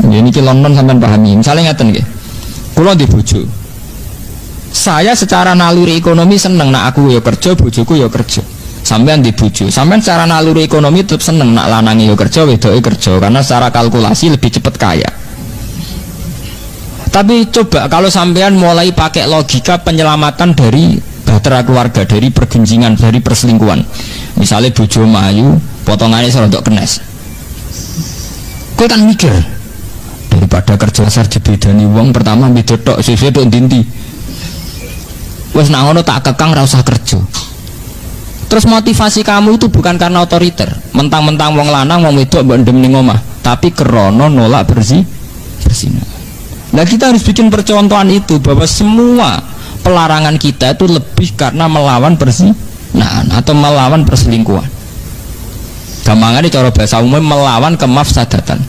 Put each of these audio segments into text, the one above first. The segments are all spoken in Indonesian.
Ya niki London sampean pahami. Misalnya ngeten nggih. Kula di bojo. Saya secara naluri ekonomi seneng nak aku ya kerja, bojoku ya kerja. Sampean di bojo, sampean secara naluri ekonomi tetap seneng nak lanangi ya kerja, wedoke kerja karena secara kalkulasi lebih cepat kaya. Tapi coba kalau sampean mulai pakai logika penyelamatan dari bahtera keluarga, dari pergenjingan, dari perselingkuhan. Misalnya bojo mayu, potongannya serodok kenes. Kowe kan mikir daripada kerja sar jebedani wong pertama beda tok, sesuk tok dinti. Wes nak ngono tak kekang ra usah kerja. Terus motivasi kamu itu bukan karena otoriter, mentang-mentang wong lanang wong wedok mbok ndem ning omah, tapi krana nolak berzina. Nah kita harus bikin percontohan itu bahwa semua pelarangan kita itu lebih karena melawan perzinahan atau melawan perselingkuhan. Gampangane cara bahasa umum melawan kemafsadatan.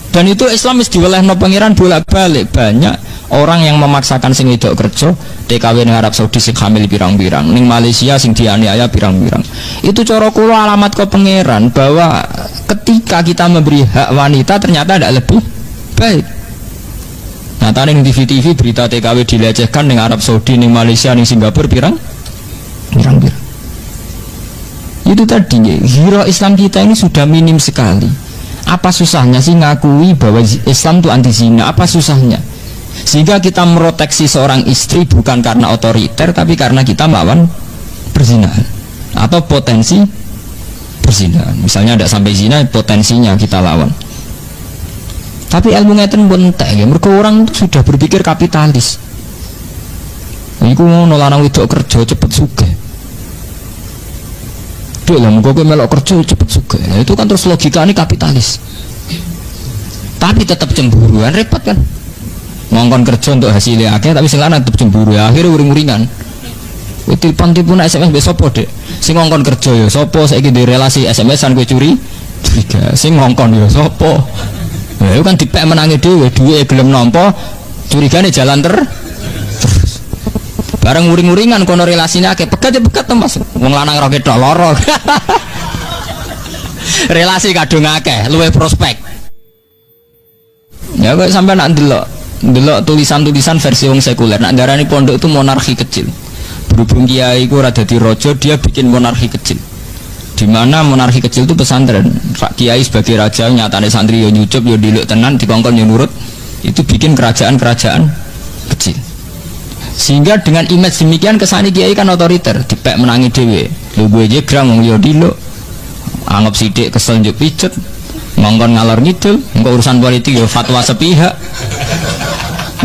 Dan itu Islam wis diwelehno pangeran bolak-balik. Banyak orang yang memaksakan sing wedok kerja, TKW ning Arab Saudi sing hamil pirang-pirang, ning Malaysia sing dianiaya pirang-pirang. Itu cara kula alamat ke pangeran bahwa ketika kita memberi hak wanita ternyata tidak lebih baik. Nah, tadi ning TV berita TKW dilecehkan ning Arab Saudi, ning Malaysia, ning Singapura pirang-pirang. Itu tadi hero Islam kita ini sudah minim sekali. Apa susahnya sih ngakui bahwa Islam itu anti zina? Apa susahnya? Sehingga kita meroteksi seorang istri bukan karena otoriter, tapi karena kita melawan perzinahan atau potensi perzinahan. Misalnya tidak sampai zina, potensinya kita lawan. Tapi ilmu ngeten pun entek ya, mereka orang sudah berpikir kapitalis. Iku ngono lanang wedok kerja cepet sugih. Dek lah muga kowe melok kerja cepet sugih. Nah, itu kan terus logika ini kapitalis. Tapi tetap cemburuan repot kan. Ngongkon kerja untuk hasilnya akeh tapi sing lanang tetep cemburu ya akhirnya uring-uringan. Telepon SMS besok sapa Dek? Sing ngongkon kerja ya sapa saiki di relasi SMS-an kowe curiga. Sing ngongkon ya sapa? Ya itu kan dipek menangi dhewe, duwe gelem nampa, curigane jalan terus. Bareng uring-uringan kono relasine akeh, pegat to Mas. Wong lanang ora ketok lara. Relasi kadung akeh, luwih prospek. Ya kok sampai nak ndelok tulisan-tulisan versi wong sekuler. Nak darani pondok itu monarki kecil. Berhubung kiai iku ora dadi raja, dia bikin monarki kecil. Di mana monarki kecil itu pesantren. Pak kiai sebagai raja nyatane santri yo nyucup yo diluk tenan dikongkon yo nurut. Itu bikin kerajaan-kerajaan kecil. Sehingga dengan image demikian kesane kiai kan otoriter, dipek menangi dhewe. Lho gue jegrang wong yo diluk. Anggap sithik kesel njuk pijet. Ngongkon ngalor ngidul, engko urusan politik yo fatwa sepihak.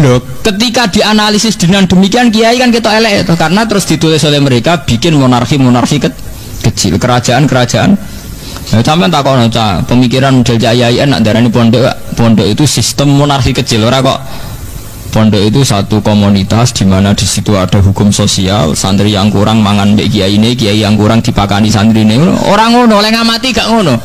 Loh, ketika dianalisis dengan demikian kiai kan kita elek itu karena terus ditulis oleh mereka bikin monarki kecil, kerajaan. Nah, sampean takono cah, pemikiran model Cahyain nak darani pondok itu sistem monarki kecil ora kok. Pondok itu satu komunitas di mana di situ ada hukum sosial, santri yang kurang mangan mbek kiai yang kurang dipakani santri ini. Orang ngono, oleh ngamati gak ngono.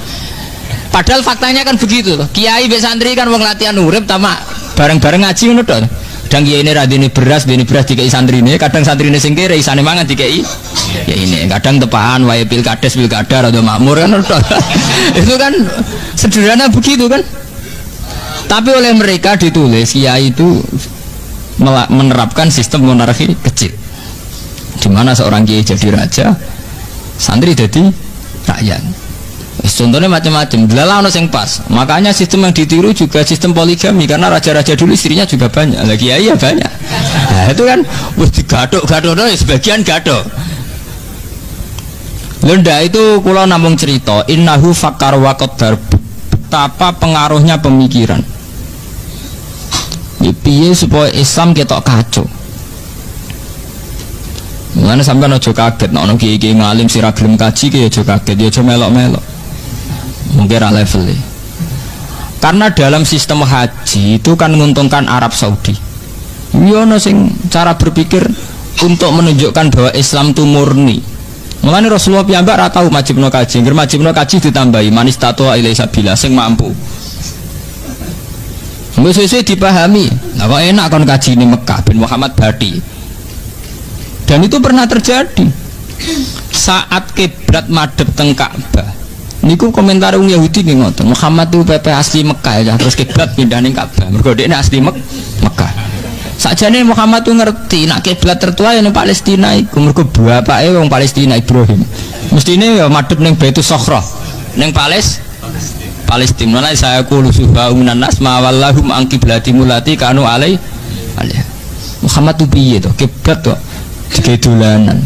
Padahal faktanya kan begitu loh. Kiai mbek santri kan wong latihan urip tamak bareng-bareng ngaji ngono tok. Kadang kiai ini radine beras dikei santrine, kadang santrine sing kere isane mangan dikei ya ini, kadang tepahan wae pilkada rada makmur kan tok. Itu kan sederhana begitu kan. Tapi oleh mereka ditulis kiai itu menerapkan sistem monarki kecil. Di mana seorang kiai jadi raja, santri jadi rakyat. Contohnya macam-macam, delalah ono sing pas. Makanya sistem yang ditiru juga sistem poligami karena raja-raja dulu istrinya juga banyak. Lagi ya banyak. Nah, itu kan wis digaduk-gaduk ya sebagian gaduk. Lenda itu kula namung cerita, innahu fakar wa qaddar, betapa pengaruhnya pemikiran. Ya piye supaya Islam ketok kacau. Mulane sampean aja kaget nek ono kiai-kiai ngalim sira gelem kaji ki aja kaget, ya aja melok-melok. Mungkin levelnya karena dalam sistem haji itu kan menguntungkan Arab Saudi. Yono sing cara berpikir untuk menunjukkan bahwa Islam itu murni. Mulane Rasulullah piyambak ora tau majibno kaji, ngger majibno kaji ditambahi manis tato ilai sabila sing mampu. Sesuai dipahami. Nah kok enak kon kaji ini Mekah bin Muhammad Badi. Dan itu pernah terjadi. Saat kiblat madhep teng Ka'bah Niku komentar wong Yahudi nggih ngoten. Muhammad itu PP asli Mekah ya, terus kiblat pindah ning Ka'bah. Mergo dekne asli Mekah. Sakjane Muhammad tuh ngerti nek kiblat tertua ya ning Palestina iku mergo bapake wong Palestina Ibrahim. Mestine ya madhep ning Baitus Sokhra ning Palestina. Lan saya qulu subhanahu nas ma wallahum an qiblatimu lati kanu alai. Muhammad tuh piye to? Kiblat to digedolanan.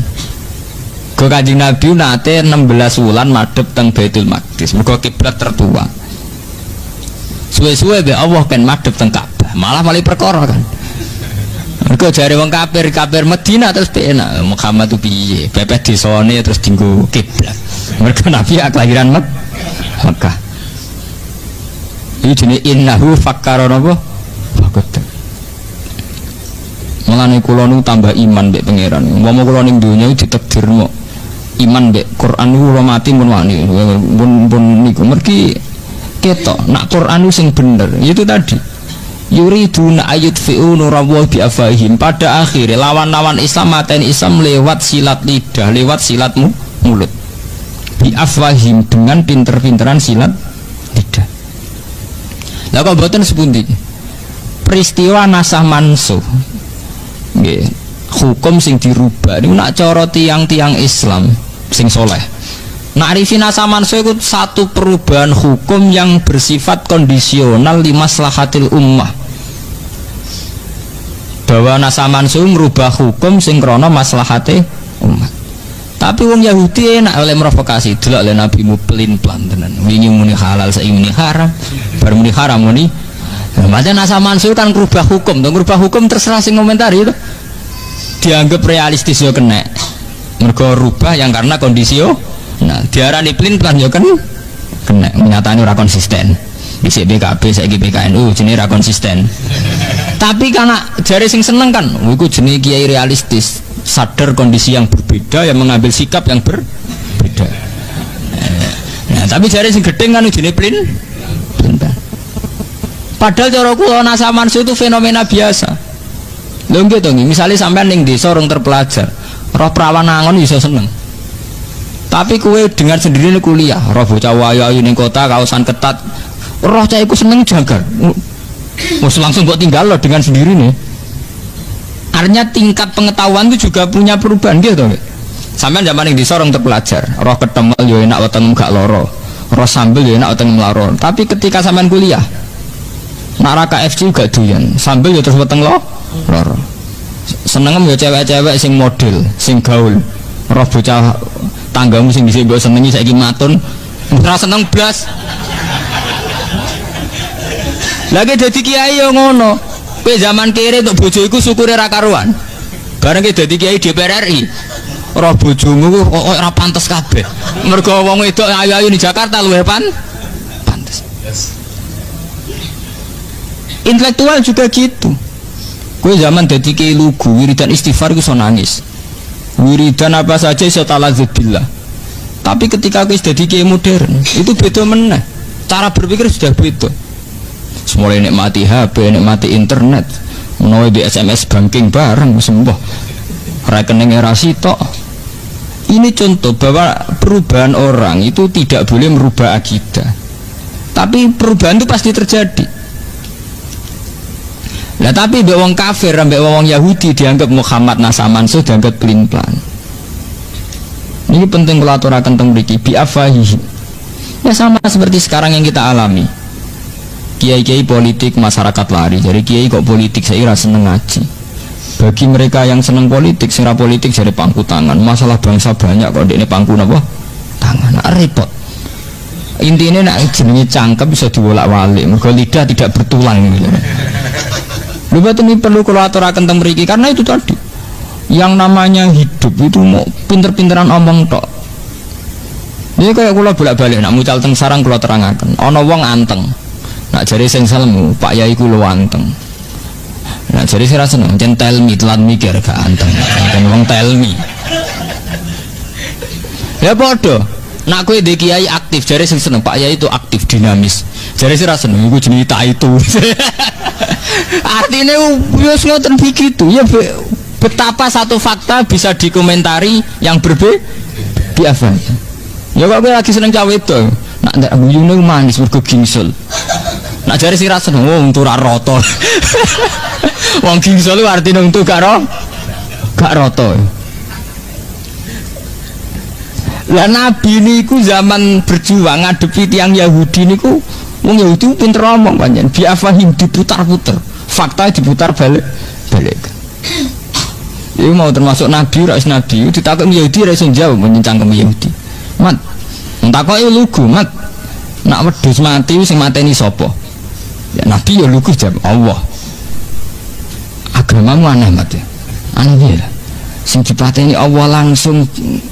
Kok Kanjeng Nabi nate 16 wulan madhep teng Baitul Maqdis. Mergo kiblat tertua. Suwe-suwe be Allah kan madhep teng Ka'bah. Malah perkara kan. Mergo jare wong kafir Madinah terus penak. Muhammad ku piye? Pepet desane terus dienggo kiblat. Mergo Nabi kelahiran Mekah. Iki jenenge innahu fakkara napa? Fakot. Mulane kula nu tambah iman mbek pangeran. Umpama kula ning donya ditakdirno iman mbek Quran kula mati mun wani. Pun niku mergi ketok nak Quran sing bener. Itu tadi. Yuriduna ayutfi'u nurallahi bi afahim. Pada akhirnya lawan-lawan Islam mateni Islam lewat silat lidah, lewat silat mulut. Bi afahim dengan pinter-pinteran silat lidah. Lah kok mboten sepundi? Peristiwa nasah mansuh. Nggih, hukum sing dirubah niku nak cara tiang-tiang Islam sing soleh. Nak arifin nasah mansuh itu satu perubahan hukum yang bersifat kondisional li maslahatil ummah. Bahwa nasah mansuh merubah hukum sing krana maslahate umat. Tapi wong Yahudi enak oleh provokasi, delok oleh nabimu pelin-pelan tenan. Wingi muni halal saiki muni haram, bar muni haram muni. Macam nasah mansuh kan merubah hukum, merubah hukum terserah sing komentari itu. Dianggap realistis yo kena. Mergo rubah yang karena kondisi yo. Nah, diarani pelin-pelan yo kan kena. Nyatane ora konsisten. Dhisik BKB saiki PKNU jenenge ora konsisten. Tapi karena jare sing seneng kan, iku jenenge kiai realistis, sadar kondisi yang berbeda yang mengambil sikap yang berbeda. Nah, tapi jare sing gedeng kan jenenge pelin-pelan. Padahal cara kula nasah mansuh itu fenomena biasa. Lho nggih to nggih, misale sampean ning desa orang terpelajar, roh perawan angon iso seneng. Tapi kowe dengan sendirinya kuliah, roh bocah wayu-ayu ning kota kaosan ketat, roh cah iku seneng jagar. Wes langsung mbok tinggal loh dengan sendirinya. Artinya tingkat pengetahuan itu juga punya perubahan gitu nggih. Sampean zaman ning desa orang terpelajar, roh ketemel yo enak weteng gak loro. Roh sambel yo enak weteng mlaro. Tapi ketika sampean kuliah, nak KFC gak doyan, sambel yo terus weteng loro. Senengem yo cewek-cewek sing model, sing gaul. Roh bocah tanggamu sing dhisik mbok senengi saiki matun, ora seneng blas. Lagi dadi kiai yo ngono. Kowe zaman kere untuk bojo iku syukure ra karuan. Bareng ki dadi kiai DPR RI. Roh bojomu kok ora pantes kabeh. Mergo wong wedok ayu-ayu di Jakarta luwih pantes. Intelektual juga gitu. Kowe zaman dadi kiai lugu, wiridan istighfar iku iso nangis. Wiridan apa saja iso talazzubillah. Tapi ketika kowe dadi kiai modern, itu beda meneh. Cara berpikir sudah beda. Semulai nikmati HP, nikmati internet, menawa di SMS banking bareng sembuh. Rekening era sitok. Ini contoh bahwa perubahan orang itu tidak boleh merubah akidah. Tapi perubahan itu pasti terjadi. Lah tapi mbek wong kafir, mbek wong Yahudi dianggap Muhammad nasah mansuh dianggap pelin-pelan. Ini penting kula aturaken teng mriki bi afahihi. Ya sama seperti sekarang yang kita alami. Kiai-kiai politik masyarakat lari. Jadi kiai kok politik saya kira seneng ngaji. Bagi mereka yang seneng politik, sira politik jadi pangku tangan. Masalah bangsa banyak kok ini pangku napa? Tangan. Nah, repot. Intinya nak jenenge cangkem bisa diwolak-walik. Mergo lidah tidak bertulang gitu. Lha ini perlu kula aturaken teng mriki karena itu tadi. Yang namanya hidup itu mau pinter-pinteran omong tok. Ini kayak kula bolak-balik nak mucal teng sarang kula terangaken. Ana wong anteng. Nak jari sing salemu, Pak Yai ku lu anteng. Nak jari sira seneng, jen tell me telat mikir gak anteng. Kan wong tell me. Ya padha. Nak kowe ndek kiai aktif, jari sing seneng Pak Yai itu aktif, dinamis. Jari sira seneng iku jenenge tak itu. Artinya wis ngoten begitu. Ya betapa satu fakta bisa dikomentari yang berbeda. Ya kok kowe lagi seneng cawe itu. nak ndak guyune manis mergo gingsul. Nak jare sira seneng untu ra rata. Wong gingsul artine untu gak rata. Lah Nabi niku zaman berjuang ngadepi tiang Yahudi niku wong Yahudi pinter omong panjen biafahim diputar-putar. Fakta diputar balik. Iku mau termasuk Nabi ra Nabi ditakok Yahudi ra iso jawab mencangkem Yahudi. Mat, takoke lugu, Mat. Nak wedhus mati sing mateni sapa? Ya Nabi ya lugu jawab Allah. Agamamu aneh, Mat. Aneh piye lah. Sing dipateni Allah langsung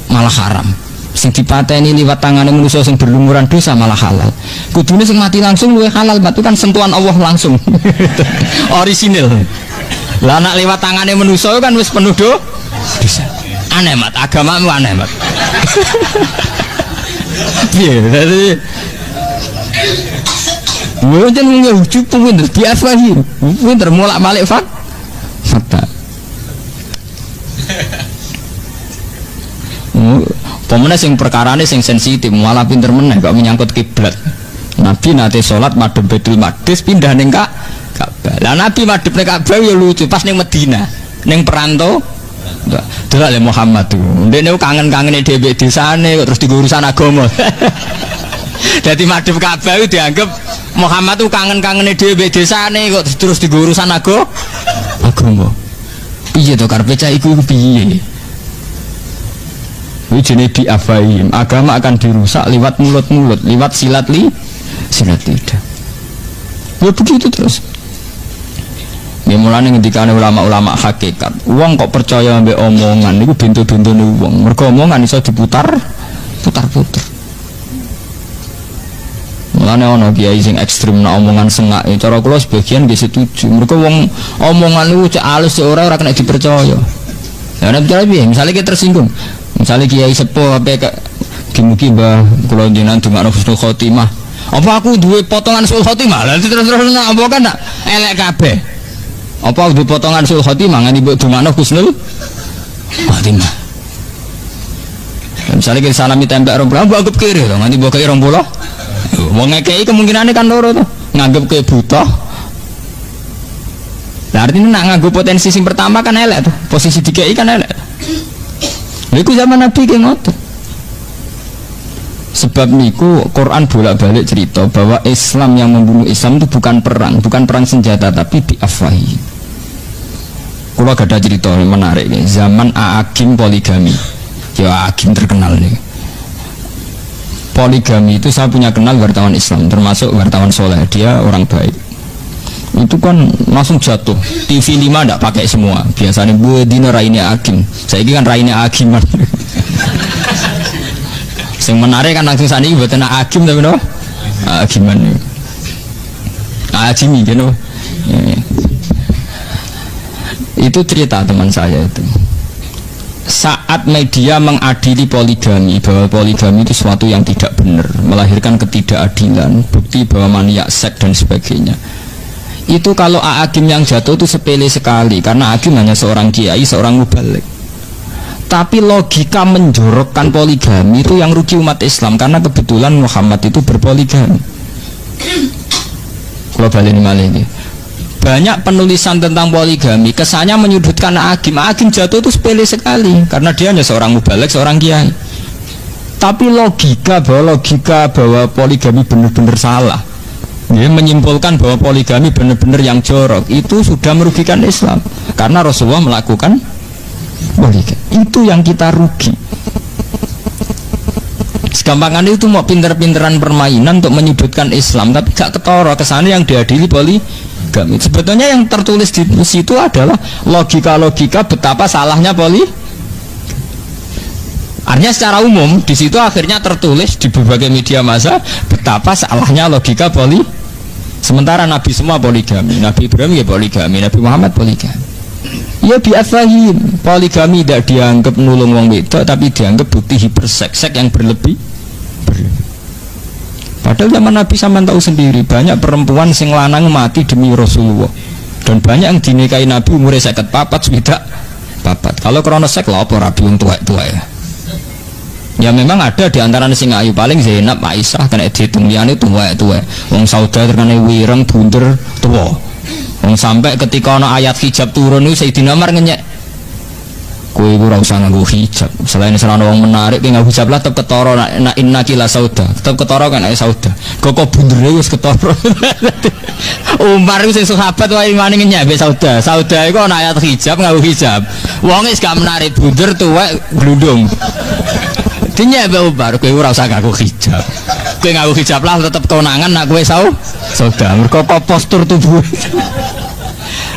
malah haram. Sing dipateni liwat tangane manusia sing berlumuran dosa malah halal. Kudune sing mati langsung luwih halal, Mat. Itu kan sentuhan Allah langsung. Orisinil. Lah nak lewat tangane manusia kan wis penuh dosa. Aneh, Mat. Agamamu aneh, Mat. Piye dadi mungkin nggak cukup pinter biasa sih pinter molak-malik fakta pemenang sing perkarane sing sensitif malah pinter meneh kok menyangkut kiblat. Nabi nate sholat madhep Baitul Maqdis pindah ning Ka'bah. Lah Nabi madhep ning Ka'bah ya lucu pas ning Madinah ning perantau delok le Muhammad tuh. Ndekne kangen-kangene dhewe desane kok terus digo urusan agama. Dadi madhep Ka'bah itu dianggap Muhammad tuh kangen-kangene dhewe desane kok terus digo urusan agama. Piye to karepe cah iku piye? Kuwi jenenge bi'afaim. Agama akan dirusak lewat mulut-mulut, lewat silat lidah. Ya begitu terus. Ya mulane ngendikane ulama-ulama hakikat, wong kok percaya ambek omongan niku bintu-bintune wong. Mergo omongan iso putar. Mulane ana kiai sing ekstrem nek omongan sengak, cara kula sebagian nggih setuju. Mergo wong omongan niku cek alus ora kena dipercaya. Ya nek bicara piye? Misale kita tersinggung. Misale kiai sepuh ape mugi mbah kula jenengan dongakno husnul khotimah. Apa aku duwe potongan husnul khotimah? Lah terus apa kan elek kabeh. Apa udah potongan sul khotimah nganti mbok dumakno husnul khotimah. Misalnya kita salami tembak 20 mbok anggap kiri to nganti mbok kei 20. Wong ngekeki kemungkinane kan loro to. Nganggep ke buta. Lah artinya nak nganggo potensi sing pertama kan elek tuh. Posisi dikei kan elek. Lha iku zaman Nabi ki ngoten. Sebab niku Quran bolak-balik cerita bahwa Islam yang membunuh Islam itu bukan perang senjata tapi bi'afwahi. Kalau gak ada cerita menarik nih, zaman A'agim poligami. Ya A'agim terkenal nih. Poligami itu saya punya kenal wartawan Islam, termasuk wartawan soleh, dia orang baik. Itu kan langsung jatuh. TV 5 tidak pakai semua. Biasanya buat dino raine A'agim. Saya ini kan raine A'agiman. Yang menarik kan langsung sana ini buatan A'agim tapi no A'agiman A'agimi gitu itu cerita teman saya itu saat media mengadili poligami bahwa poligami itu sesuatu yang tidak benar melahirkan ketidakadilan bukti bahwa maniak seks dan sebagainya itu kalau A'agim yang jatuh itu sepele sekali karena A'agim hanya seorang kiai seorang mubalik. Tapi logika menjorokkan poligami itu yang rugi umat Islam karena kebetulan Muhammad itu berpoligami. Kalau balik ini banyak penulisan tentang poligami kesannya menyudutkan A'agim jatuh itu sepele sekali karena dia hanya seorang mubalik, seorang kiai. Tapi logika bahwa poligami benar-benar salah, dia menyimpulkan bahwa poligami benar-benar yang jorok itu sudah merugikan Islam karena Rasulullah melakukan poligami. Itu yang kita rugi. Segampangan itu mau pinter-pinteran permainan untuk menyudutkan Islam, tapi gak ketara kesana yang diadili poligami. Sebetulnya yang tertulis di situ adalah logika-logika betapa salahnya poligami. Artinya secara umum di situ akhirnya tertulis di berbagai media massa betapa salahnya logika poligami. Sementara Nabi semua poligami, Nabi Ibrahim ya poligami, Nabi Muhammad poligami. Ya bi'afahim, poligami tidak dianggap nulung wong wedok tapi dianggap bukti hiperseks yang berlebih. Padahal zaman Nabi sampean tahu sendiri banyak perempuan sing lanang mati demi Rasulullah dan banyak yang dinikahi Nabi umurnya 54 sudah papat. Kalau krono seks lah apa rabi wong tuwek ya. Ya memang ada di antara sing ayu paling Zainab, Aisyah kena dihitung liyane tuwek-tuwek. Wong Sauda terkena wireng bunder tuwa. Wong sampai ketika ana ayat hijab turun niku Sayyidina Umar ngenyek. Kowe iku ora usah nganggo hijab. Selain serana wong menarik ki nganggo hijab lah tetep ketara nak innaki la Sauda. Tetep ketara kan nek Sauda. Kok bundere wis ketara. Umar iku sing sahabat wae imane ngenyek mbek Sauda. Sauda iku ana ayat hijab nganggo hijab. Wong wis gak menarik bunder tuwek glundung. Dinya Mbak Umar, kowe ora usah nganggo hijab. Kowe nganggo hijab lah tetep kewenangan nak kowe Sauda. Mergo postur tubuh.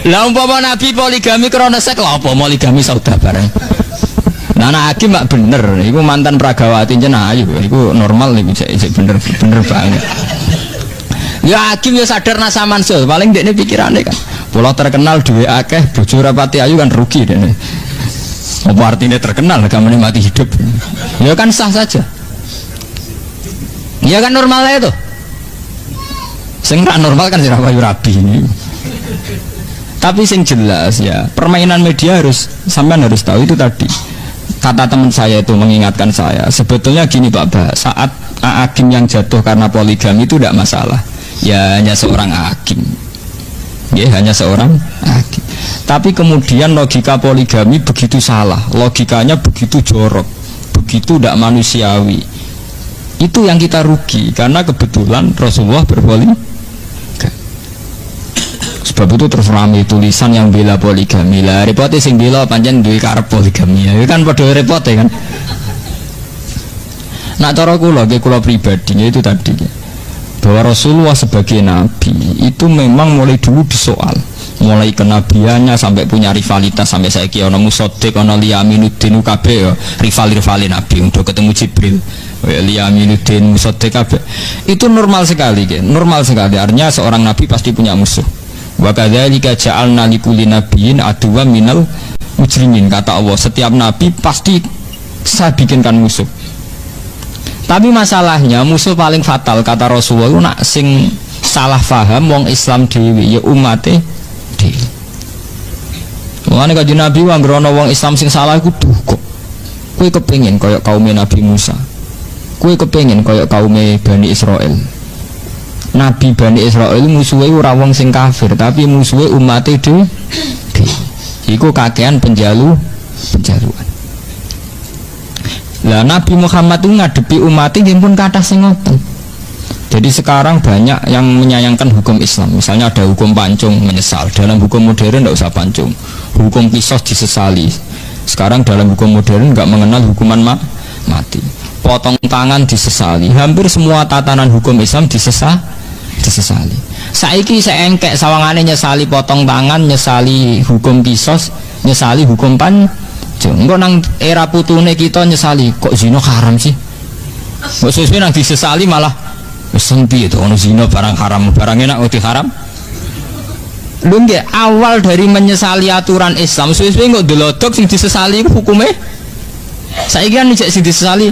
Lah umpama Nabi poligami krana seks lha apa poligami Sauda bareng. Nah Hakim mak bener, iku mantan Pragawati jeneng ayu, iku normal iki sik bener banget. Ya Hakim ya sadar nasa mansul, paling dekne pikirane kan. Pulau terkenal duwe akeh, bojo rapati ayu kan rugi dekne. Apa artinya terkenal kamu mati hidup? Ya kan sah saja. Ya kan normalnya itu. Sing ra normal kan sira payu rabi ini. Tapi sing jelas ya, permainan media sampean harus tahu itu tadi. Kata teman saya itu mengingatkan saya, sebetulnya gini Pak Bah, saat hakim yang jatuh karena poligami itu tidak masalah. Ya hanya seorang hakim. Ya hanya seorang hakim. Tapi kemudian logika poligami begitu salah, logikanya begitu jorok, begitu tidak manusiawi. Itu yang kita rugi karena kebetulan Rasulullah berpoligami. Sebab itu terus ramai tulisan yang bela poligami lah. Repotnya sing bela pancen duwe karep poligami ya kan padha repotnya kan. Nak cara kula pribadi itu tadi bahwa Rasulullah sebagai nabi itu memang mulai dulu disoal, mulai kenabiannya sampai punya rivalitas sampai saiki ana Musaddiq ana Liyaminuddin kabeh ya rival-rivali nabi untuk ketemu Jibril. Liyaminuddin Musaddiq kabeh. Itu normal sekali normal sekali. Artinya seorang nabi pasti punya musuh. Wa kadzalika ja'alna likulli nabiyyin aduwwan minal mujrimin, kata Allah, setiap nabi pasti saya bikinkan musuh. Tapi masalahnya musuh paling fatal kata Rasulullah itu nak sing salah faham wong Islam dhewe ya umate dhewe. Mulane kanjeng Nabi wanggrono wong Islam sing salah iku duka. Kowe kepengin kaya kaum Nabi Musa. Kowe kepengin kaya kaum Bani Israel. Nabi Bani Israel musuhnya ora wong sing kafir, tapi musuhnya umatnya dhewe. Iku kakean penjaluan. Lah Nabi Muhammad itu ngadepi umatnya pun kathah sing ngoten. Jadi sekarang banyak yang menyayangkan hukum Islam. Misalnya ada hukum pancung menyesal. Dalam hukum modern tidak usah pancung. Hukum qisas disesali. Sekarang dalam hukum modern nggak mengenal hukuman mati. Potong tangan disesali. Hampir semua tatanan hukum Islam disesali. Saiki seengkek sawangane nyesali potong tangan, nyesali hukum qisas, nyesali hukum pancung. Engko nang era putune kita nyesali kok zina haram sih. Kok sesuai nang disesali malah pesen piye to ono zina barang haram, barang enak kok diharam. Lho nggih, awal dari menyesali aturan Islam sesuai kok delodok sing disesali hukume. Saiki kan sing disesali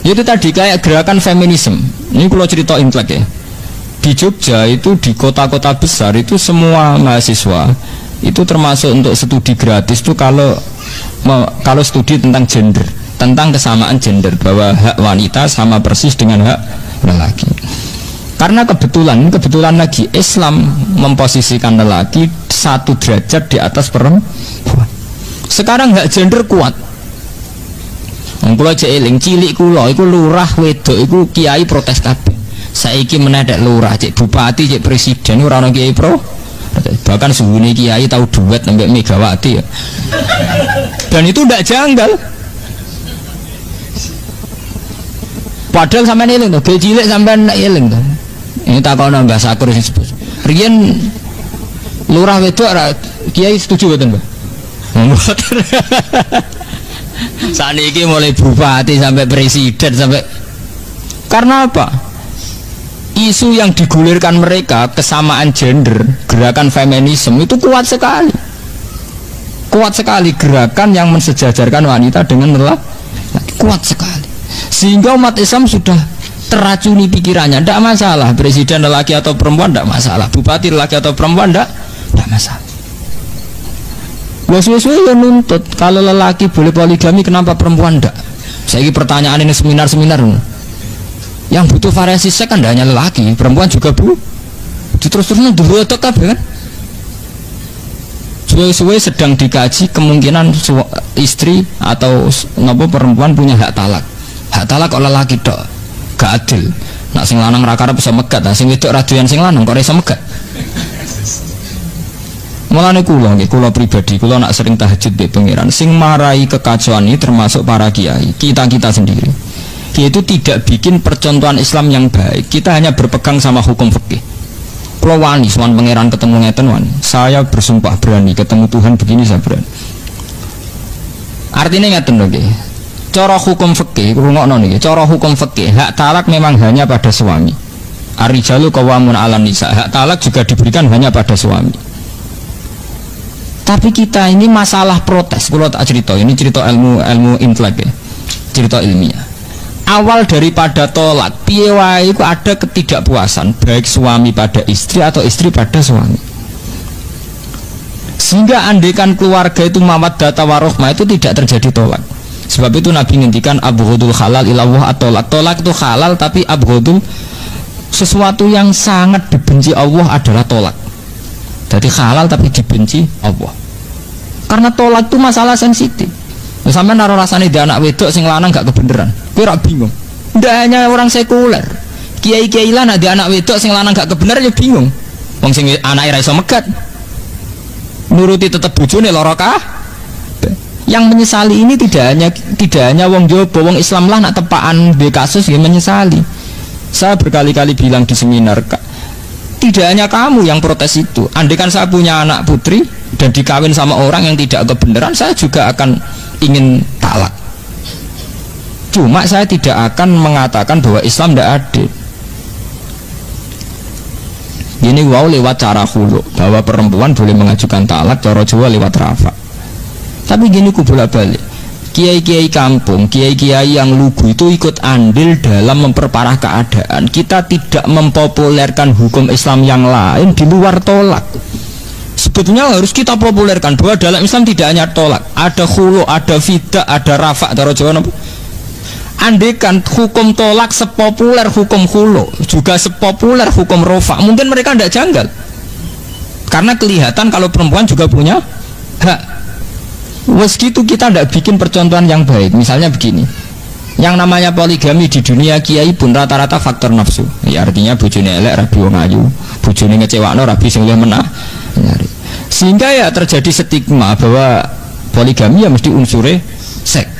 itu tadi kayak gerakan feminisme. Ini kalau cerita intelek ya. Di Jogja itu di kota-kota besar itu semua mahasiswa itu termasuk untuk studi gratis itu kalau studi tentang gender, tentang kesamaan gender, bahwa hak wanita sama persis dengan hak lelaki. Karena kebetulan lagi Islam memposisikan lelaki 1 derajat di atas perempuan. Sekarang hak gender kuat. Kula cek eling cilik kula iku lurah wedok iku kiai protes kabeh. Saiki menedek lurah, cek bupati, cek presiden ora ana kiai pro. Bahkan suhune kiai tahu duet sampai Megawati ya. Dan itu ndak janggal. Padahal sampean eling to, ge cilik sampean eling to. Ini takono Mbah Sakur sing sebut. Riyen lurah wedok ora kiai setuju mboten, Mbah? Mboten. Saniki mulai bupati sampai presiden sampai karena apa? Isu yang digulirkan mereka kesamaan gender, gerakan feminisme itu kuat sekali gerakan yang mensejajarkan wanita dengan lelaki kuat sekali sehingga umat Islam sudah teracuni pikirannya. Tidak masalah presiden lelaki atau perempuan, tidak masalah bupati lelaki atau perempuan, tidak masalah. Sesuai yang nuntut kalau lelaki boleh poligami kenapa perempuan tidak? Saya pertanyaan ini seminar-seminar, yang butuh variasi seks kan hanya lelaki, perempuan juga bu. Terus-terusan dulu itu kabeh kan. Suwe-suwe sedang dikaji kemungkinan istri atau nopo perempuan punya hak talak. Hak talak kok lelaki tok, gak adil. Nak sing lanang ra karep bisa megat, nah sing wedok ra doyan sing lanang kok ora iso megat. Mulane kula pribadi, kula nak sering tahajud mbek pangeran, sing marai kekacauan ini termasuk para kiai, kita sendiri. Yaitu tidak bikin percontohan Islam yang baik. Kita hanya berpegang sama hukum fikih. Kula wani sowan pangeran ketemu ngeten wani. Saya bersumpah berani ketemu Tuhan begini saya berani. Artinya ngeten lho nggih. Cara hukum fikih, rungokno niki, cara hukum fikih, hak talak memang hanya pada suami. Ar-rijalu qawwamun 'alan nisa. Hak talak juga diberikan hanya pada suami. Tapi kita ini masalah protes. Kalau tak cerita, ini cerita ilmu intelek ya, cerita ilmiah. Awal daripada tolak, piye wae iku ada ketidakpuasan baik suami pada istri atau istri pada suami. Sehingga andekan keluarga itu mawaddah warahmah itu tidak terjadi tolak. Sebab itu Nabi ngendikan abghadul halal ilallah at-tolak. Tolak itu halal tapi abghadul, sesuatu yang sangat dibenci Allah adalah tolak. Jadi halal tapi dibenci Allah. Karena tolak itu masalah sensitif. Sampai naruh rasanya di anak wedok sing lanang gak kebenaran. Kowe ora bingung. Ndak hanya orang sekuler. Kiai-kiai lah di anak wedok sing lanang gak kebenaran ya bingung. Wong sing anake ra iso megat. Nuruti tetep bojone lara kabeh. Yang menyesali ini tidak hanya wong Jawa, wong Islam lah nak tepaan di kasus ya menyesali. Saya berkali-kali bilang di seminar, tidak hanya kamu yang protes itu. Andaikan saya punya anak putri dan dikawin sama orang yang tidak kebenaran, saya juga akan ingin talak. Cuma saya tidak akan mengatakan bahwa Islam tidak adil. Ini wow lewat cara khulu, bahwa perempuan boleh mengajukan talak, cara Jawa lewat rafa. Tapi gini ku bolak-balik, kiai-kiai kampung, kiai-kiai yang lugu itu ikut andil dalam memperparah keadaan. Kita tidak mempopulerkan hukum Islam yang lain di luar tolak. Sebetulnya harus kita populerkan bahwa dalam Islam tidak hanya tolak, ada khulu, ada fidah, ada rafa, cara Jawa. Andekan hukum tolak sepopuler hukum khulu, juga sepopuler hukum rafa, mungkin mereka tidak janggal. Karena kelihatan kalau perempuan juga punya hak. Wes gitu kita tidak bikin percontohan yang baik. Misalnya begini, yang namanya poligami di dunia kiai pun rata-rata faktor nafsu. Ya artinya bojone elek rabi wong ayu, bojone ngecewakno rabi sing luwih menah. Sehingga ya terjadi stigma bahwa poligami ya mesti unsure seks.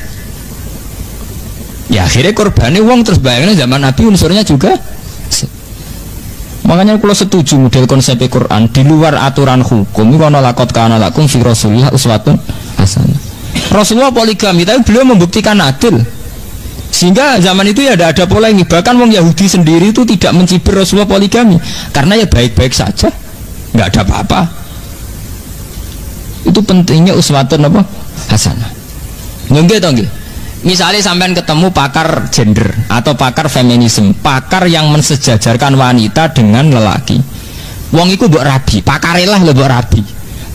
Ya akhirnya korbannya wong, terus bayangnya zaman Nabi unsurnya juga seks. Makanya kalau setuju model konsep Quran di luar aturan hukum, itu ana laqad kana lakum fi Rasulillah uswatun hasanah. Rasulullah poligami, tapi beliau membuktikan adil. Sehingga zaman itu ya tidak ada polemik. Bahkan wong Yahudi sendiri itu tidak mencibir Rasulullah poligami, karena ya baik-baik saja, nggak ada apa-apa. Itu pentingnya uswatun apa? Hasanah. Nggih to nggih. Misalnya sampean ketemu pakar gender atau pakar feminisme, pakar yang mensejajarkan wanita dengan lelaki. Wong iku mbok rabi, pakarelah lho mbok rabi.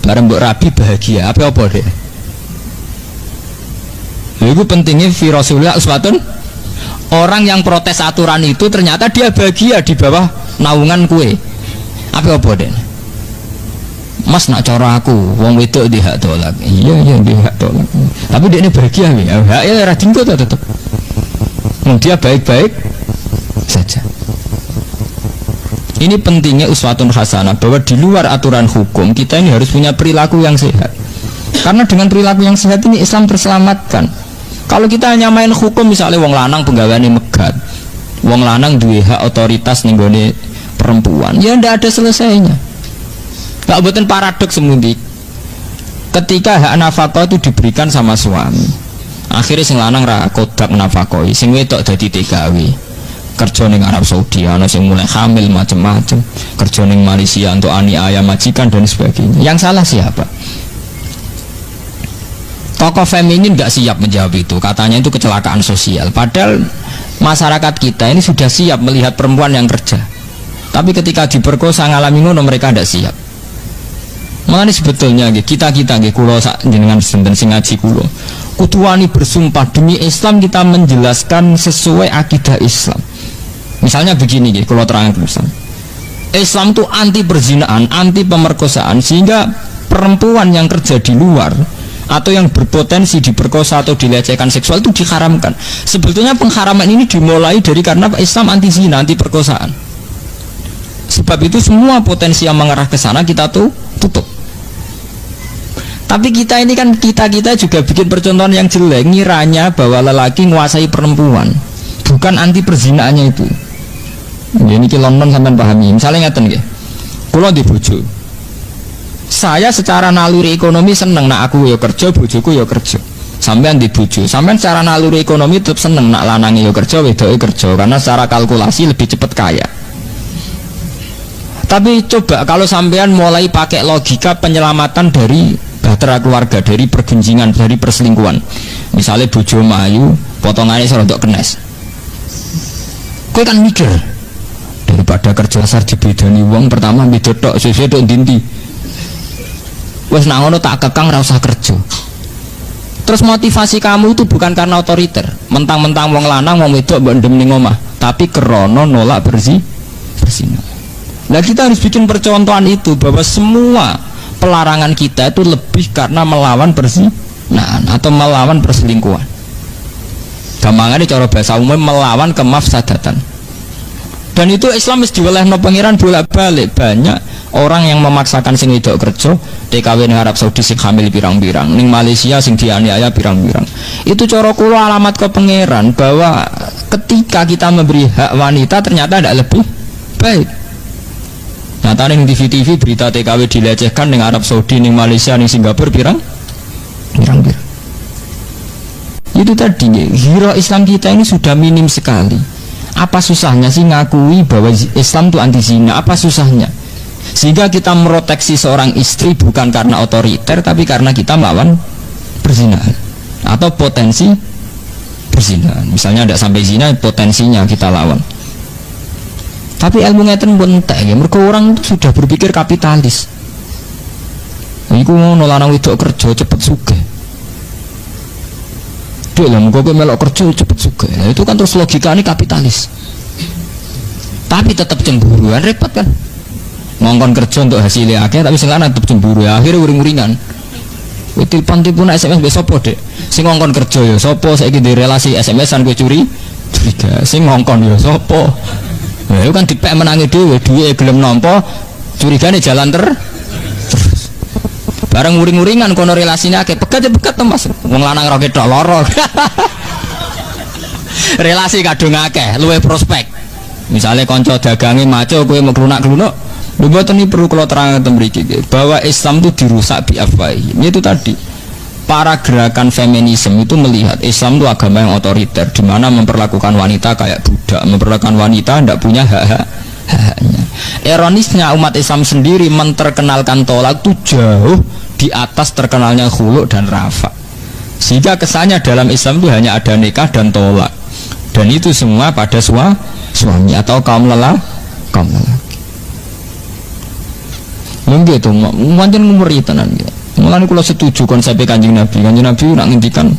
Bareng mbok rabi bahagia, apa deh? Itu pentingnya fi Rasulullah uswatun. Orang yang protes aturan itu ternyata dia bahagia di bawah naungan kue. Apa deh? Mas nak cara aku, wong wedok di hak tolak. Iya di hak tolak. Tapi dia ini bahagia nih. Haknya ra dinggo ta tetep. Dia baik-baik saja. Ini pentingnya uswatun hasanah, bahwa di luar aturan hukum kita ini harus punya perilaku yang sehat. Karena dengan perilaku yang sehat ini Islam terselamatkan. Kalau kita hanya main hukum, misalnya wong lanang penggaweane megat, wong lanang duwe hak otoritas ning gone perempuan, ya ndak ada selesainya. Gak buatin paradoks semudik. Ketika hak nafkah itu diberikan sama suami, akhirnya sing lanang ra kodak nafkah, sing wedok dadi TKW, kerja ning Arab Saudi, ana sing mulai hamil macam-macam, kerja ning Malaysia untuk aniaya majikan dan sebagainya. Yang salah siapa? Tokoh feminin gak siap menjawab itu, katanya itu kecelakaan sosial. Padahal masyarakat kita ini sudah siap melihat perempuan yang kerja, tapi ketika diperkosa ngalami ngono mereka tidak siap. Makanya sebetulnya kita kulo sak jenengan senten sing ngaji kulo kudu wani bersumpah demi Islam kita menjelaskan sesuai akidah Islam. Misalnya begini kulo terangkan Islam itu anti perzinaan, anti pemerkosaan, sehingga perempuan yang kerja di luar atau yang berpotensi diperkosa atau dilecehkan seksual itu diharamkan. Sebetulnya pengharaman ini dimulai dari karena Islam anti zina, anti perkosaan. Sebab itu semua potensi yang mengarah ke sana kita tuh tutup. Tapi kita ini kan kita juga bikin percontohan yang jelek, ngiranya bahwa lelaki menguasai perempuan, bukan anti perzinaannya itu. Ini London sampean pahami. Misalnya ngeten nggih. Kula di bojo. Saya secara naluri ekonomi seneng nak aku ya kerja, bojoku ya kerja. Sampean di bojo, sampean secara naluri ekonomi tetap seneng nak lanange ya kerja, wedoke kerja karena secara kalkulasi lebih cepat kaya. Tapi coba kalau sampean mulai pakai logika penyelamatan dari bahtera keluarga, dari pergenjingan, dari perselingkuhan. Misalnya bojo mayu, potongannya serodok kenes. Kowe kan mikir, daripada kerja sar dibedani wong pertama beda tok, sesuai tok dinti. Wes nang ngono tak kekang ora usah kerja. Terus motivasi kamu itu bukan karena otoriter, mentang-mentang wong lanang wong wedok mbok ndem ning omah, tapi krana nolak berzina. Nah kita harus bikin percontohan itu bahwa semua pelarangan kita itu lebih karena melawan perzinahan atau melawan perselingkuhan. Gampangannya cara bahasa umum melawan kemafsadatan. Dan itu Islam mesti diwelehno pangeran bolak-balik. Banyak orang yang memaksakan sing wedok kerja, TKW ning Arab Saudi sing hamil pirang-pirang, ning Malaysia sing dianiaya pirang-pirang. Itu cara kula alamat ke pangeran bahwa ketika kita memberi hak wanita ternyata tidak lebih baik. Nyata ning TV-TV berita TKW dilecehkan ning Arab Saudi, ning Malaysia, ning Singapura pirang. Itu tadi hero Islam kita ini sudah minim sekali. Apa susahnya sih ngakui bahwa Islam itu anti zina? Apa susahnya? Sehingga kita meproteksi seorang istri bukan karena otoriter, tapi karena kita melawan perzinahan atau potensi perzinahan. Misalnya tidak sampai zina, potensinya kita lawan. Tapi ilmu ngeten pun entek ya, mergo orang itu sudah berpikir kapitalis. Iku ngono lanang wedok kerja cepet sugih. Dek lah muga kowe melok kerja cepet sugih. Nah, itu kan terus logikanya kapitalis. Tapi tetap cemburuan repot kan. Ngongkon kerja untuk hasilnya akeh tapi sing lanang tetep cemburu ya, akhirnya uring-uringan. Kowe telepon SMS mbek sapa, Dek? Sing ngongkon kerja ya sapa, saiki di relasi SMS-an kowe curiga. Sing ngongkon ya sapa? Ya kan dipek menangi dhewe, duwe gelem nampa, curigane jalan terus. Bareng uring-uringan kono relasine akeh, pegat to Mas. Wong lanang ora ketok lara. Relasi kadung akeh, luwih prospek. Misalnya kanca dagange maco kowe mau klunak-klunuk, lho mboten iki perlu kula terangaken mriki bahwa Islam itu dirusak bi afwahi. Itu tadi. Para gerakan feminisme itu melihat Islam itu agama yang otoriter, di mana memperlakukan wanita kayak budak, memperlakukan wanita tidak punya hak-haknya. Ironisnya umat Islam sendiri menterkenalkan tolak itu jauh di atas terkenalnya khulu dan rafa. Sehingga kesannya dalam Islam itu hanya ada nikah dan tolak, dan itu semua pada suami atau kaum lelaki. Mungkin itu manjen ngumuri tenan gitu. Mulane kula setuju konsep Kanjeng Nabi. Kanjeng Nabi nak ngendikan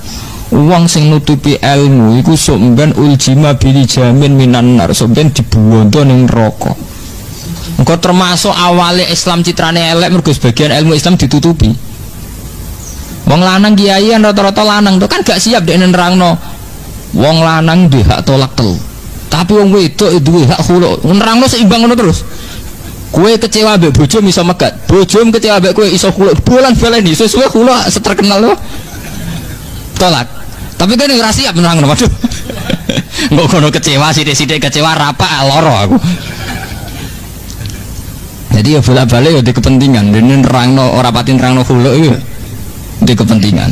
wong sing nutupi ilmu iku sok ben uljima bil jamin minan nar, sok ben dibuwonto ning neraka. Engko termasuk awale Islam citrane elek mergo sebagian ilmu Islam ditutupi. Wong lanang kiai rata-rata lanang tuh kan gak siap dek nerangno. Wong lanang duwe hak tolak telu. Tapi wong wedok duwe hak khulu. Nerangno seimbang ngono terus. Kue kecewa mbek bojo iso megat, bojomu kecewa mbek kowe iso khulu. Bulan-baleni sesuai khulu seterkenal lo. Tolak. Tapi kan ora siap nerangno, waduh. Engko kono kecewa sithik-sithik kecewa rapak loro aku. Jadi ya bolak-balik ya di kepentingan. Dene nerangno ora pati nerangno khulu iki di kepentingan.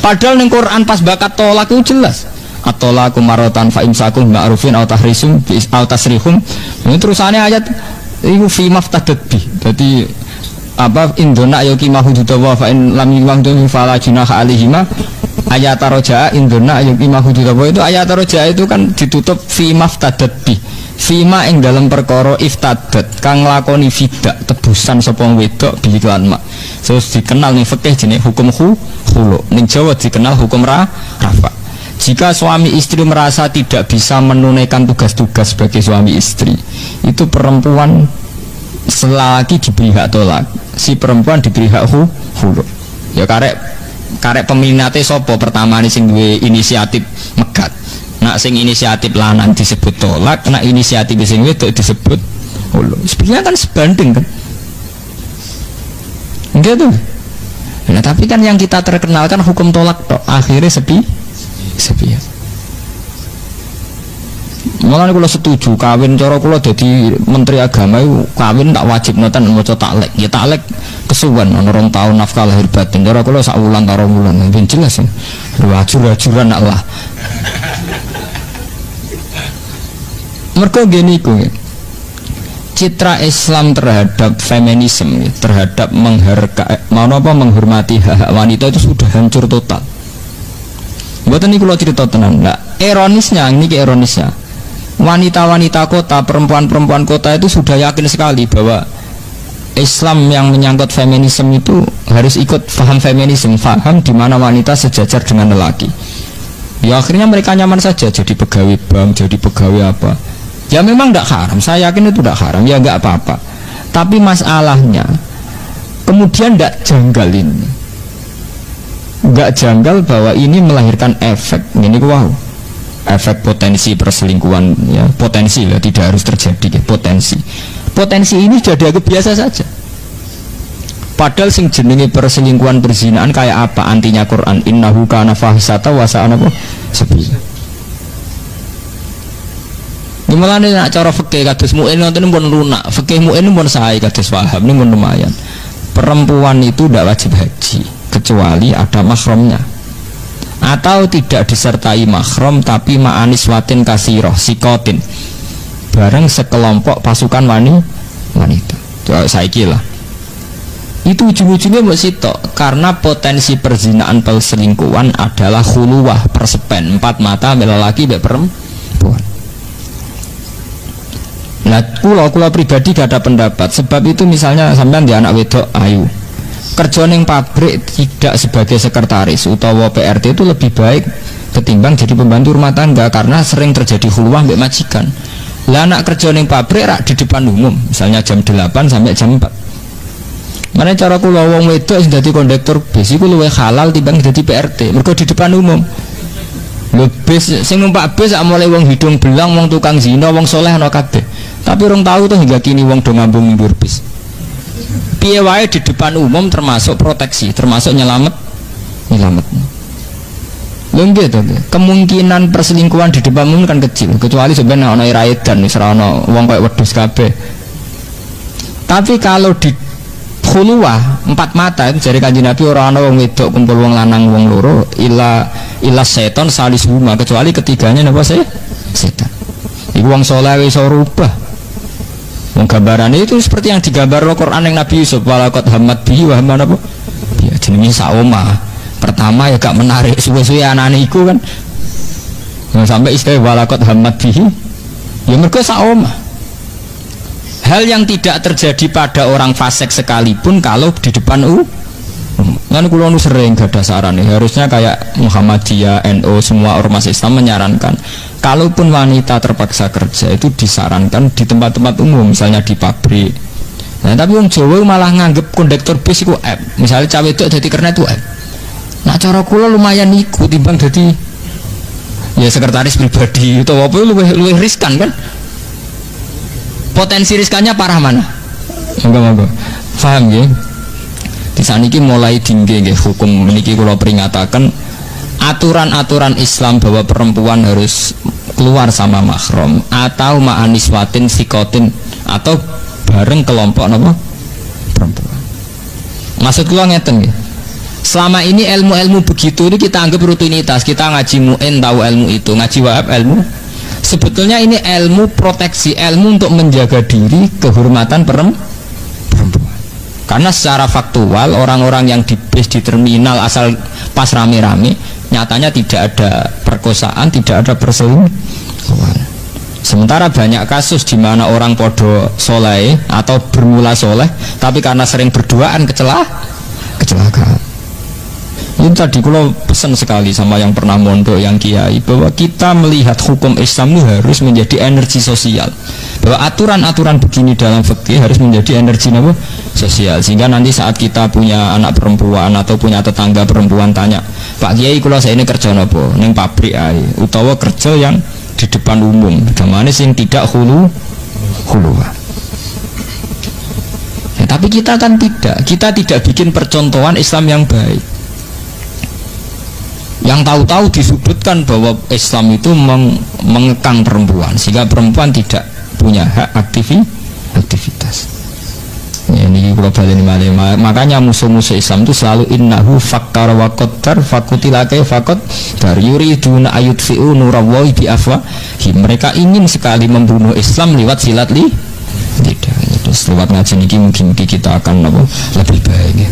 Padahal ning Quran pas bakat tolak itu jelas. Atolaku marotan fa imsakum ma'rufin aw tahrisum aw tasrihum. Ini terusannya ayat iku fi maftadat bi. Dadi apa indona ya ki mahududwa fa in lam yamdu fala junaha alaihima. Ayat roja indona ya ki mahududwa itu ayat roja itu kan ditutup fi maftadat bi. Fima ing dalam perkara iftadat kang lakoni fidak tebusan sapa wedok bi iklan mak. Terus dikenal ning fikih jenenge hukum khulu. Ning Jawa dikenal hukum rafa. Jika suami istri merasa tidak bisa menunaikan tugas-tugas sebagai suami istri, itu perempuan selagi diberi hak tolak, si perempuan diberi hak khulu. Ya karek peminate sapa pertama nih sing duwe inisiatif megat. Nak sing inisiatif lanang disebut tolak, nak inisiatif sing wedok disebut hulu. Sebenarnya kan sebanding kan, gitu. Nah tapi kan yang kita terkenal kan hukum tolak tok, akhirnya sepi. Malah kalau setuju kawin cara kula dadi menteri agama itu kawin tak wajib notan maca taklek. Ya taklek kesuwen ana 2 tahun nafkah lahir batin. Cara kula sak wulan karo wulan. Ben jelas ya. Ajur-ajuran nak lah. Mergo gini ku. Citra Islam terhadap feminisme, terhadap menghormati hak wanita itu sudah hancur total. Mboten niku kula cerita tenan. Nah, ironisnya wanita-wanita kota, perempuan-perempuan kota itu sudah yakin sekali bahwa Islam yang menyangkut feminisme itu harus ikut paham feminisme, paham di mana wanita sejajar dengan lelaki. Ya akhirnya mereka nyaman saja jadi pegawai bank, jadi pegawai apa. Ya memang tidak haram, saya yakin itu tidak haram, ya nggak apa-apa. Tapi masalahnya kemudian tidak janggal ini, nggak janggal bahwa ini melahirkan efek ini wow. Efek potensi perselingkuhan ya, potensi lah, tidak harus terjadi ya, potensi ini jadi agak biasa saja. Padahal sing jenenge perselingkuhan perzinaan kayak apa antinya Quran, innahu kana fahisata wa sa'ana sabila. Gimana nih nak cara fikih kados mu'in nonton pun lunak, fikih mu'in pun sae kados paham ini pun lumayan. Perempuan itu tidak wajib haji kecuali ada mahramnya, atau tidak disertai mahram tapi ma'anis watin kasiroh sikotin bareng sekelompok pasukan wanita. Saiki lah itu ujung-ujungnya mbok sitok karena potensi perzinaan perselingkuhan adalah khuluwah persepen 4 mata lelaki mbek perempuan. Nah, kula pribadi gak ada pendapat. Sebab itu misalnya sampean di anak wedok ayu kerja ning pabrik tidak sebagai sekretaris utawa PRT itu lebih baik ketimbang jadi pembantu rumah tangga karena sering terjadi khuluwah mbek majikan. Lah anak kerja ning pabrik rak di depan umum, misalnya jam 8 sampai jam 4. Mana cara kula wong wedok sing dadi kondektur bis iku luwih halal timbang dadi PRT, mergo di depan umum. Lho bis sing numpak bis sak mulai wong hidung belang, wong tukang zina, wong soleh ana kabeh. Tapi orang tahu tuh hingga kini wong do ngambung ndur bis. Piye wae di depan umum termasuk proteksi, termasuk nyelamet. Lho gitu. Kemungkinan perselingkuhan di depan umum kan kecil, kecuali sebenarnya ana ira edan wis ora ana wong koyo wedhus kabeh. Tapi kalau di khuluwah 4 mata itu jari Kanjeng Nabi ora ana wong wedok kumpul wong lanang wong loro ila seton salis huma, kecuali ketiganya napa setan. Iku wong saleh wis rubah. Wong gambarane itu seperti yang digambar Al-Qur'an yang Nabi Yusuf walaqad hammat bihi wa hamma apa? Ya jenenge sak omah. Pertama ya gak menarik suwe-suwe anane iku kan. Nah, sampai istilah walaqad hammat bihi ya mergo sak omah. Hal yang tidak terjadi pada orang fasik sekalipun kalau di depan kan kula nu sering gadah saran harusnya kayak Muhammadiyah, NU, semua ormas Islam menyarankan kalaupun wanita terpaksa kerja itu disarankan di tempat-tempat umum, misalnya di pabrik. Nah, tapi wong Jawa malah nganggep kondektur bis iku aib. Misalnya cawe itu dadi kernet itu aib. Nah, cara kula lumayan iku timbang dadi ya sekretaris pribadi utawa apa luwih riskan kan. Potensi riskannya parah mana? Enggak. Paham ya? Di sana ini mulai tinggi ya, hukum meniki kalau peringatakan aturan-aturan Islam bahwa perempuan harus keluar sama mahram atau ma'aniswatin sikotin atau bareng kelompok apa? Perempuan. Maksud kula ngeten ya. Selama ini ilmu-ilmu begitu ini kita anggap rutinitas, kita ngaji mu'in tahu ilmu itu, ngaji wahab ilmu. Sebetulnya ini ilmu proteksi, ilmu untuk menjaga diri, kehormatan perempuan. Karena secara faktual orang-orang yang di bis di terminal asal pas rame-rame nyatanya tidak ada perkosaan, tidak ada perselingkuhan. Sementara banyak kasus di mana orang podo soleh atau bermula soleh, tapi karena sering berduaan kecelakaan. Itu tadi kalau pesan sekali sama yang pernah mondok, yang kiai, bahwa kita melihat hukum Islam itu harus menjadi energi sosial. Bahwa aturan-aturan begini dalam fikih harus menjadi energi apa? Sosial. Sehingga nanti saat kita punya anak perempuan atau punya tetangga perempuan tanya, Pak Kiai kalau saya ini kerja apa? Neng pabrik ae, utawa kerja yang di depan umum, gamane sing tidak huluan. Ya, tapi kita kan kita tidak bikin percontohan Islam yang baik. Yang tahu-tahu disudutkan bahwa Islam itu mengekang perempuan sehingga perempuan tidak punya hak aktivitas. Ya, ini global ini makanya musuh-musuh Islam itu selalu innahu fakkar wa qaddar fakutila kaifa qaddar yuriduna ayutfi'u nurallahi bi afwahihim. Mereka ingin sekali membunuh Islam lewat silat tidak. Terus lewat ngaji ini mungkin kita akan lebih baik ya.